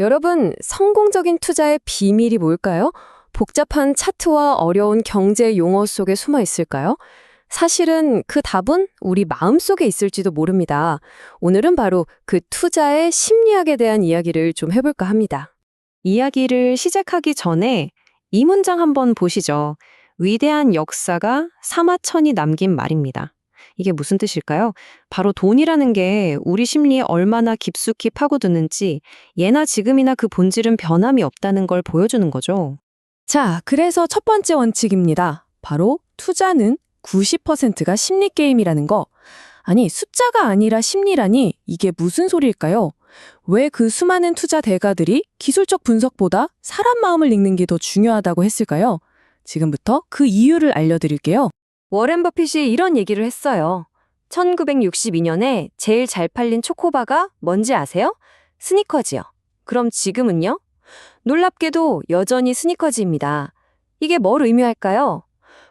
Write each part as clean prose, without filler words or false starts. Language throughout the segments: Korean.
여러분, 성공적인 투자의 비밀이 뭘까요? 복잡한 차트와 어려운 경제 용어 속에 숨어 있을까요? 사실은 그 답은 우리 마음속에 있을지도 모릅니다. 오늘은 바로 그 투자의 심리학에 대한 이야기를 좀 해볼까 합니다. 이야기를 시작하기 전에 이 문장 한번 보시죠. 위대한 역사가 사마천이 남긴 말입니다. 이게 무슨 뜻일까요? 바로 돈이라는 게 우리 심리에 얼마나 깊숙이 파고드는지 예나 지금이나 그 본질은 변함이 없다는 걸 보여주는 거죠. 자, 그래서 첫 번째 원칙입니다. 바로 투자는 90%가 심리 게임이라는 거. 아니, 숫자가 아니라 심리라니 이게 무슨 소리일까요? 왜 그 수많은 투자 대가들이 기술적 분석보다 사람 마음을 읽는 게 더 중요하다고 했을까요? 지금부터 그 이유를 알려드릴게요. 워렌 버핏이 이런 얘기를 했어요. 1962년에 제일 잘 팔린 초코바가 뭔지 아세요? 스니커즈요. 그럼 지금은요? 놀랍게도 여전히 스니커즈입니다. 이게 뭘 의미할까요?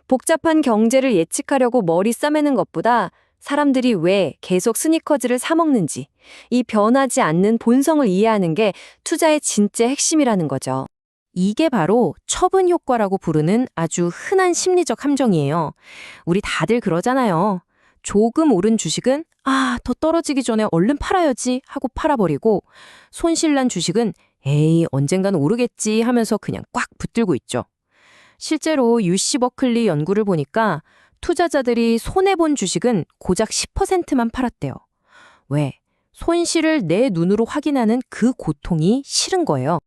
복잡한 경제를 예측하려고 머리 싸매는 것보다 사람들이 왜 계속 스니커즈를 사 먹는지, 이 변하지 않는 본성을 이해하는 게 투자의 진짜 핵심이라는 거죠. 이게 바로 처분 효과라고 부르는 아주 흔한 심리적 함정이에요. 우리 다들 그러잖아요. 조금 오른 주식은 더 떨어지기 전에 얼른 팔아야지 하고 팔아버리고 손실난 주식은 에이, 언젠간 오르겠지 하면서 그냥 꽉 붙들고 있죠. 실제로 유시 버클리 연구를 보니까 투자자들이 손해본 주식은 고작 10%만 팔았대요. 왜? 손실을 내 눈으로 확인하는 그 고통이 싫은 거예요.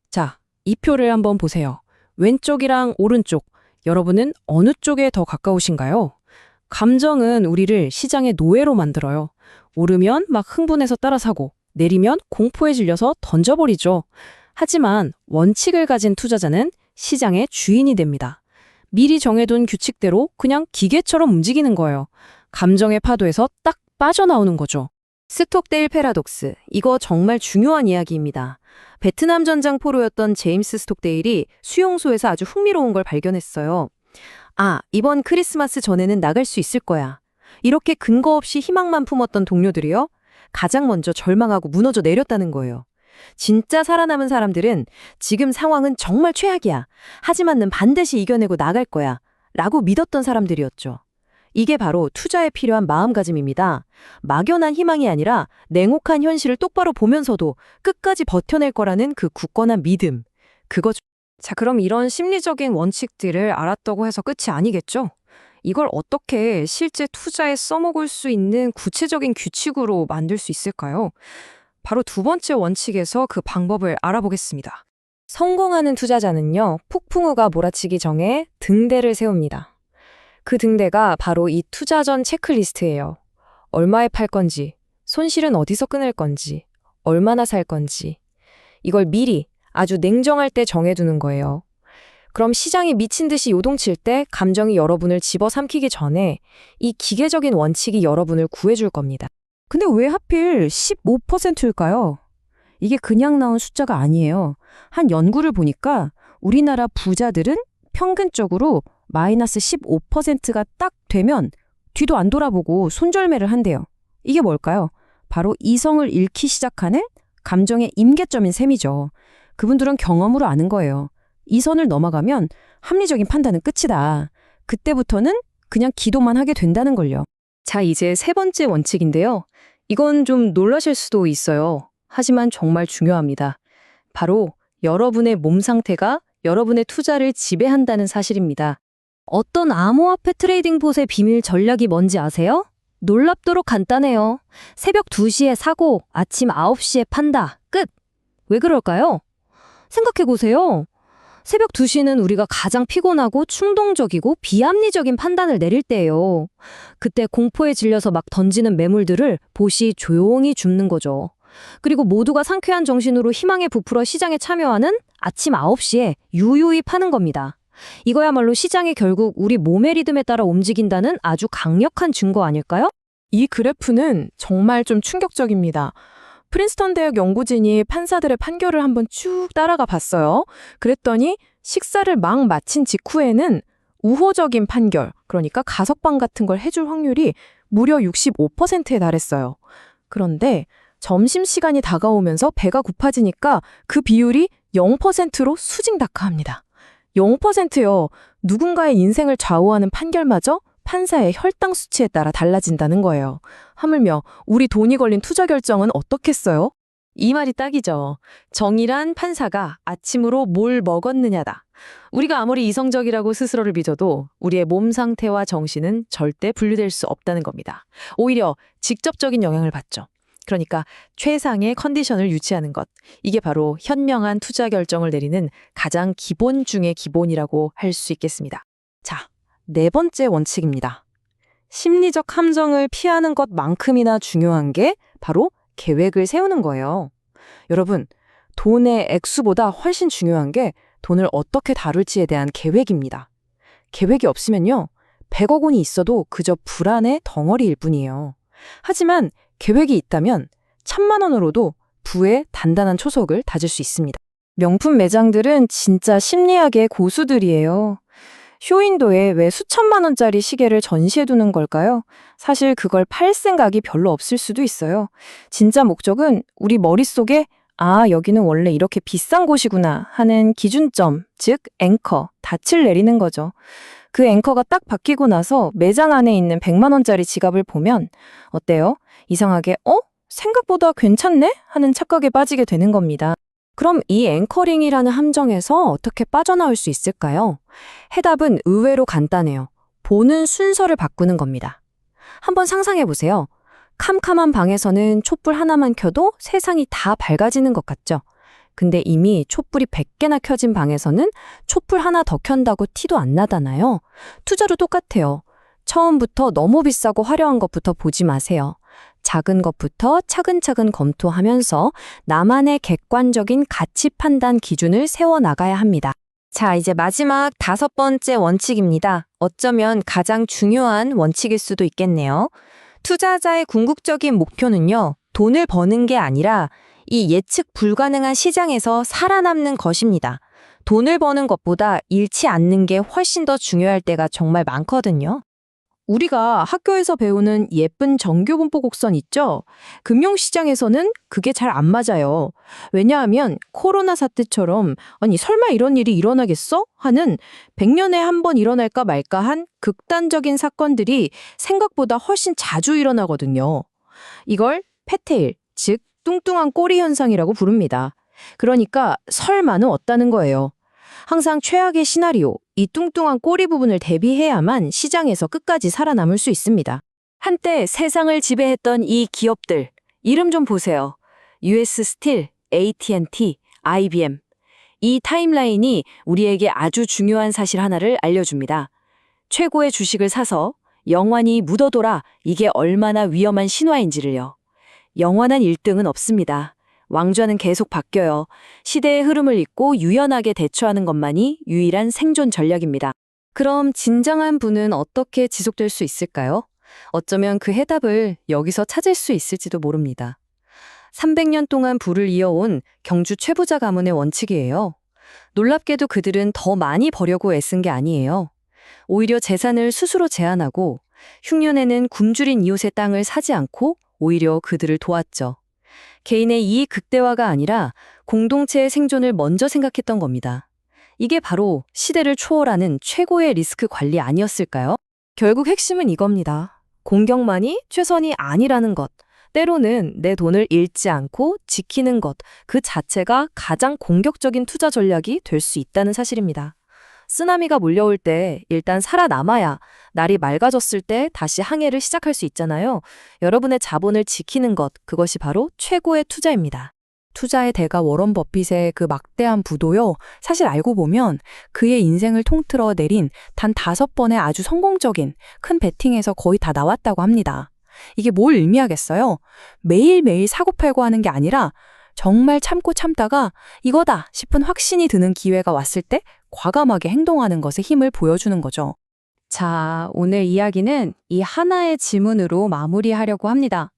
자, 이 표를 한번 보세요. 왼쪽이랑 오른쪽, 여러분은 어느 쪽에 더 가까우신가요? 감정은 우리를 시장의 노예로 만들어요. 오르면 막 흥분해서 따라 사고, 내리면 공포에 질려서 던져버리죠. 하지만 원칙을 가진 투자자는 시장의 주인이 됩니다. 미리 정해둔 규칙대로 그냥 기계처럼 움직이는 거예요. 감정의 파도에서 딱 빠져나오는 거죠. 스톡데일 패러독스, 이거 정말 중요한 이야기입니다. 베트남 전장 포로였던 제임스 스톡데일이 수용소에서 아주 흥미로운 걸 발견했어요. 이번 크리스마스 전에는 나갈 수 있을 거야. 이렇게 근거 없이 희망만 품었던 동료들이요, 가장 먼저 절망하고 무너져 내렸다는 거예요. 진짜 살아남은 사람들은 지금 상황은 정말 최악이야. 하지만 는 반드시 이겨내고 나갈 거야. 라고 믿었던 사람들이었죠. 이게 바로 투자에 필요한 마음가짐입니다. 막연한 희망이 아니라 냉혹한 현실을 똑바로 보면서도 끝까지 버텨낼 거라는 그 굳건한 믿음. 그거죠. 자, 그럼 이런 심리적인 원칙들을 알았다고 해서 끝이 아니겠죠? 이걸 어떻게 실제 투자에 써먹을 수 있는 구체적인 규칙으로 만들 수 있을까요? 바로 두 번째 원칙에서 그 방법을 알아보겠습니다. 성공하는 투자자는요, 폭풍우가 몰아치기 전에 등대를 세웁니다. 그 등대가 바로 이 투자 전 체크리스트예요. 얼마에 팔 건지, 손실은 어디서 끊을 건지, 얼마나 살 건지. 이걸 미리 아주 냉정할 때 정해두는 거예요. 그럼 시장이 미친 듯이 요동칠 때 감정이 여러분을 집어삼키기 전에 이 기계적인 원칙이 여러분을 구해줄 겁니다. 근데 왜 하필 15%일까요? 이게 그냥 나온 숫자가 아니에요. 한 연구를 보니까 우리나라 부자들은 평균적으로 마이너스 15%가 딱 되면 뒤도 안 돌아보고 손절매를 한대요. 이게 뭘까요? 바로 이성을 잃기 시작하는 감정의 임계점인 셈이죠. 그분들은 경험으로 아는 거예요. 이 선을 넘어가면 합리적인 판단은 끝이다. 그때부터는 그냥 기도만 하게 된다는 걸요. 자, 이제 세 번째 원칙인데요. 이건 좀 놀라실 수도 있어요. 하지만 정말 중요합니다. 바로 여러분의 몸 상태가 여러분의 투자를 지배한다는 사실입니다. 어떤 암호화폐 트레이딩 봇의 비밀 전략이 뭔지 아세요? 놀랍도록 간단해요. 새벽 2시에 사고 아침 9시에 판다. 끝! 왜 그럴까요? 생각해보세요. 새벽 2시는 우리가 가장 피곤하고 충동적이고 비합리적인 판단을 내릴 때예요. 그때 공포에 질려서 막 던지는 매물들을 봇이 조용히 줍는 거죠. 그리고 모두가 상쾌한 정신으로 희망에 부풀어 시장에 참여하는 아침 9시에 유유히 파는 겁니다. 이거야말로 시장이 결국 우리 몸의 리듬에 따라 움직인다는 아주 강력한 증거 아닐까요? 이 그래프는 정말 좀 충격적입니다. 프린스턴 대학 연구진이 판사들의 판결을 한번 쭉 따라가 봤어요. 그랬더니 식사를 막 마친 직후에는 우호적인 판결, 그러니까 가석방 같은 걸 해줄 확률이 무려 65%에 달했어요. 그런데 점심시간이 다가오면서 배가 고파지니까 그 비율이 0%로 수징닥하합니다. 0%요. 누군가의 인생을 좌우하는 판결마저 판사의 혈당 수치에 따라 달라진다는 거예요. 하물며 우리 돈이 걸린 투자 결정은 어떻겠어요? 이 말이 딱이죠. 정의란 판사가 아침으로 뭘 먹었느냐다. 우리가 아무리 이성적이라고 스스로를 빚어도 우리의 몸 상태와 정신은 절대 분리될 수 없다는 겁니다. 오히려 직접적인 영향을 받죠. 그러니까 최상의 컨디션을 유지하는 것. 이게 바로 현명한 투자 결정을 내리는 가장 기본 중의 기본이라고 할 수 있겠습니다. 자, 네 번째 원칙입니다. 심리적 함정을 피하는 것만큼이나 중요한 게 바로 계획을 세우는 거예요. 여러분, 돈의 액수보다 훨씬 중요한 게 돈을 어떻게 다룰지에 대한 계획입니다. 계획이 없으면요, 100억 원이 있어도 그저 불안의 덩어리일 뿐이에요. 하지만 계획이 있다면 1000만 원으로도 부의 단단한 초석을 다질 수 있습니다. 명품 매장들은 진짜 심리학의 고수들이에요. 쇼윈도에 왜 수천만 원짜리 시계를 전시해두는 걸까요? 사실 그걸 팔 생각이 별로 없을 수도 있어요. 진짜 목적은 우리 머릿속에 여기는 원래 이렇게 비싼 곳이구나 하는 기준점, 즉 앵커, 닻을 내리는 거죠. 그 앵커가 딱 바뀌고 나서 매장 안에 있는 100만 원짜리 지갑을 보면 어때요? 이상하게 생각보다 괜찮네? 하는 착각에 빠지게 되는 겁니다. 그럼 이 앵커링이라는 함정에서 어떻게 빠져나올 수 있을까요? 해답은 의외로 간단해요. 보는 순서를 바꾸는 겁니다. 한번 상상해 보세요. 캄캄한 방에서는 촛불 하나만 켜도 세상이 다 밝아지는 것 같죠? 근데 이미 촛불이 100개나 켜진 방에서는 촛불 하나 더 켠다고 티도 안 나잖아요. 투자도 똑같아요. 처음부터 너무 비싸고 화려한 것부터 보지 마세요. 작은 것부터 차근차근 검토하면서 나만의 객관적인 가치 판단 기준을 세워나가야 합니다. 자, 이제 마지막 5번째 원칙입니다. 어쩌면 가장 중요한 원칙일 수도 있겠네요. 투자자의 궁극적인 목표는요, 돈을 버는 게 아니라 이 예측 불가능한 시장에서 살아남는 것입니다. 돈을 버는 것보다 잃지 않는 게 훨씬 더 중요할 때가 정말 많거든요. 우리가 학교에서 배우는 예쁜 정교분포 곡선 있죠? 금융시장에서는 그게 잘 안 맞아요. 왜냐하면 코로나 사태처럼 설마 이런 일이 일어나겠어? 하는 100년에 한 번 일어날까 말까 한 극단적인 사건들이 생각보다 훨씬 자주 일어나거든요. 이걸 패테일, 즉 뚱뚱한 꼬리 현상이라고 부릅니다. 그러니까 설마는 없다는 거예요. 항상 최악의 시나리오, 이 뚱뚱한 꼬리 부분을 대비해야만 시장에서 끝까지 살아남을 수 있습니다. 한때 세상을 지배했던 이 기업들, 이름 좀 보세요. US 스틸, AT&T, IBM. 이 타임라인이 우리에게 아주 중요한 사실 하나를 알려줍니다. 최고의 주식을 사서 영원히 묻어둬라, 이게 얼마나 위험한 신화인지를요. 영원한 1등은 없습니다. 왕좌는 계속 바뀌어요. 시대의 흐름을 잇고 유연하게 대처하는 것만이 유일한 생존 전략입니다. 그럼 진정한 부는 어떻게 지속될 수 있을까요? 어쩌면 그 해답을 여기서 찾을 수 있을지도 모릅니다. 300년 동안 부를 이어온 경주 최부자 가문의 원칙이에요. 놀랍게도 그들은 더 많이 버려고 애쓴 게 아니에요. 오히려 재산을 스스로 제한하고 흉년에는 굶주린 이웃의 땅을 사지 않고 오히려 그들을 도왔죠. 개인의 이익 극대화가 아니라 공동체의 생존을 먼저 생각했던 겁니다. 이게 바로 시대를 초월하는 최고의 리스크 관리 아니었을까요? 결국 핵심은 이겁니다. 공격만이 최선이 아니라는 것. 때로는 내 돈을 잃지 않고 지키는 것, 그 자체가 가장 공격적인 투자 전략이 될 수 있다는 사실입니다. 쓰나미가 몰려올 때 일단 살아남아야 날이 맑아졌을 때 다시 항해를 시작할 수 있잖아요. 여러분의 자본을 지키는 것, 그것이 바로 최고의 투자입니다. 투자의 대가 워런 버핏의 그 막대한 부도요. 사실 알고 보면 그의 인생을 통틀어 내린 단 5번의 아주 성공적인 큰 베팅에서 거의 다 나왔다고 합니다. 이게 뭘 의미하겠어요? 매일매일 사고팔고 하는 게 아니라 정말 참고 참다가 이거다 싶은 확신이 드는 기회가 왔을 때 과감하게 행동하는 것에 힘을 보여주는 거죠. 자, 오늘 이야기는 이 하나의 질문으로 마무리하려고 합니다.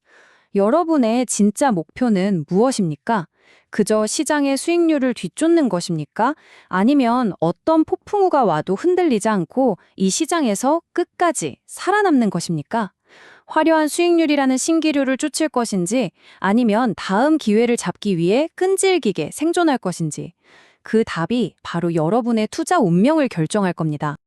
여러분의 진짜 목표는 무엇입니까? 그저 시장의 수익률을 뒤쫓는 것입니까? 아니면 어떤 폭풍우가 와도 흔들리지 않고 이 시장에서 끝까지 살아남는 것입니까? 화려한 수익률이라는 신기류를 쫓을 것인지 아니면 다음 기회를 잡기 위해 끈질기게 생존할 것인지 그 답이 바로 여러분의 투자 운명을 결정할 겁니다.